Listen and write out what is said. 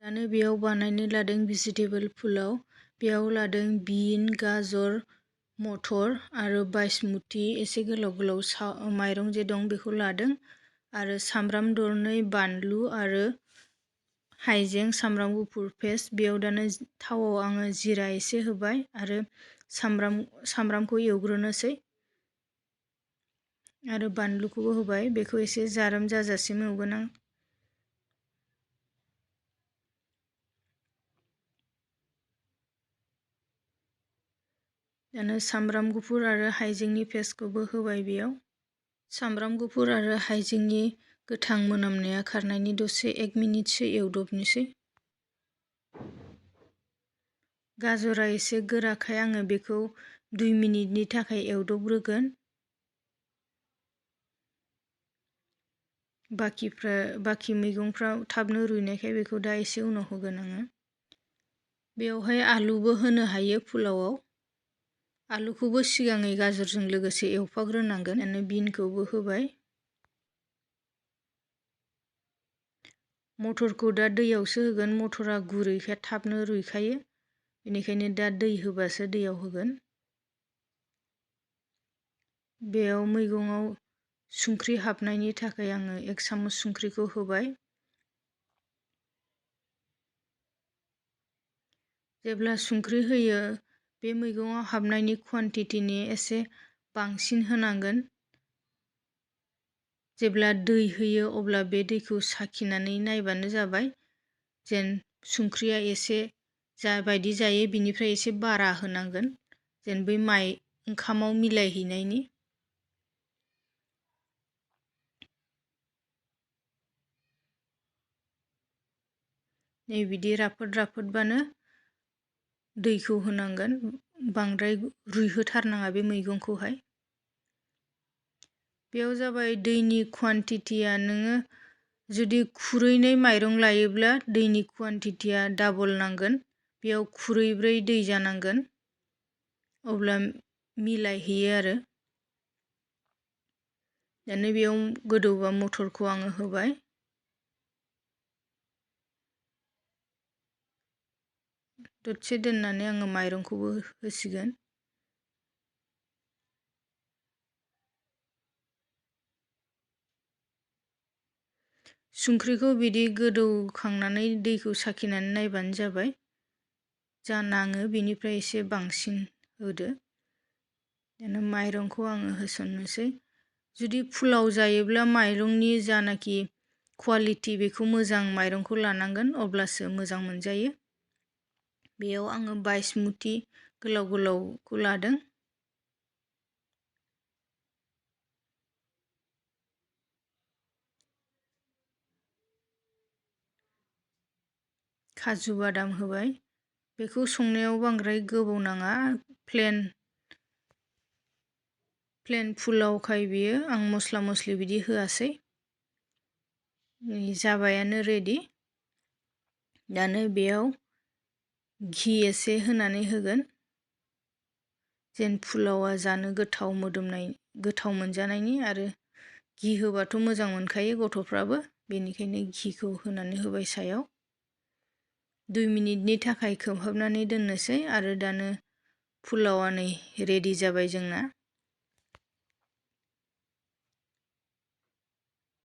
दानो बेयाव बानायनो लादों भेजिटेबल पुलाव। बेयाव लादों बिन, गाजर, मटर आरो बासमती एसे गोलाव गोलाव माइरं जे दं बेखौ लादों आरो सामब्राम दरनै, बानलु आरो हाइजें, सामब्राम गुफुर पेस्ट। बेयाव दानो थावआव आङो जिरा एसे होबाय आरो सामब्रामखौ एवग्रोनोसै आरो बानलुखौबो होबाय। बेखौ एसे जारोम जाजासिम एवगोन आं। दानो सामब्राम गुफुर आरो हाइजेंनि पेस्टखौबो होबाय बेयाव। सामब्राम गुफुर आरो हाइजेंनि गोथां मोनामनाया खारनायनि दसे 1 मिनिटसो एवदबनोसै। गाजरा एसे गोराखाय आङो बेखौ 2 मिनिटनि थाखाय एवदबग्रोगोन। बाखि मैगंफ्रा थाबनो रुइनायखाय बेखौ दा एसे उनाव होगोन आङो। बेवहाय आलुबो होनो हायो पुलावआव। आलुखौबो सिगाङै गाजरजों लोगोसे एवफाग्रोनांगोन। आरो बिनखौबो होबाय। मटरखौ दा दैयावसो होगोन। मटरा गुरैखाय थाबनो रुइखायो। बेनिखायनो दा दै होबासो दैयाव होगोन। बेयाव मैगङाव संख्रि हाबनायनि थाखाय आङो 1 सामुस संख्रिखौ होबाय। जेब्ला संख्रि होयो बे मैगङाव हाबनायनि क्वान्टिटिनि एसे बांसिन होनांगोन। जेब्ला दै होयो अब्ला बे दैखौ साखिनानै नायबानो जाबाय। जेन संख्रिया एसे जाबायदि जायो बिनिफ्राय एसे बारा होनांगोन। जेन बै ओंखामाव मिलायहैनायनि। नै बिदि राफोद राफोदबानो दैखौ होनांगोन। बांद्राय रुइहोथारनाङा बे मैगंखौहाय। बेयाव जाबाय दैनि क्वान्टिटिया नोङो जुदि खुरैनै माइरं लायोब्ला दैनि क्वान्टिटिया डाबल नांगोन। बेयाव खुरैब्रै दै जानांगोन। अब्ला मिलायहैयो आरो। दानो बेयाव गोदौबा मटरखौ आङो होबाय। दसे दोननानै आङो माइरंखौबो होसिगोन। संख्रिखौ बिदि गोदौखांनानै दैखौ साखिनानै नायबानो जाबाय। जा नाङो बेनिफ्राय एसे बांसिन होदो। दानो माइरंखौ आङो होसननोसै। जुदि पुलाव जायोब्ला माइरंनि जानाखि क्वालिटि बेखौ मोजां माइरंखौ लानांगोन अब्लासो मोजां मोनजायो। बेयाव आङो बासमती गोलाव गोलावखौ लादों। काजु बादाम होबाय। बेखौ संनायाव बांद्राय गोबाव नाङा। प्लेन पुलावखाय बियो आं मस्ला मस्लि बिदि होआसै। जाबायानो रेडि। दानो बेयाव घी एसे होनानै होगोन। जेन पुलावा जानो गोथाव मोनजानायनि आरो घी होबाथ' मोजां मोनखायो गथ'फ्राबो। बेनिखायनो घीखौ होनानै होबाय सायाव। 2 मिनिटनि थाखाय खोबहाबनानै दोननोसै आरो दानो पुलावा नै रेडि जाबाय जोंना।